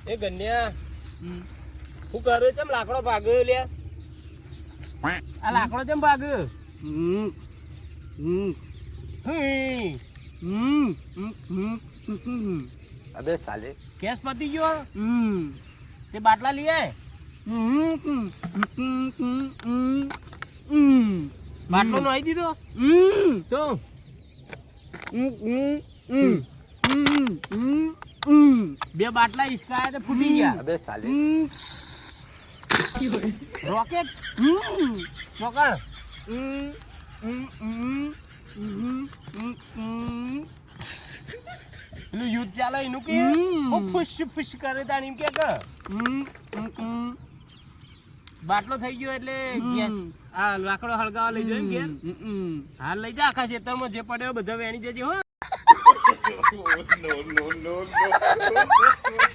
એ ગન્યા હું કરે ચમ લાકડો ભાગ્યો લે આ લાકડો ચમ ભાગ્યો અબે સાલે કેસ પતી ગયો તે બાટલા લઈ આય બાટલો નો આવી દીધો તો બે બાટલા ઈસકાયા તે ફૂટી ગયા અબે સાલે રોકેટ પકડ પેલું યુદ્ધ ચાલે એનું કે ફુશ ફુશ કરે તાણી કે બાટલો થઈ ગયો એટલે ગેસ આ લાકડો હળગાવા લઈ જાય ઘેર હાલ લઈ જા આખા ખેતરમાં જે પડ્યો બધા વેણી જજે હો. No.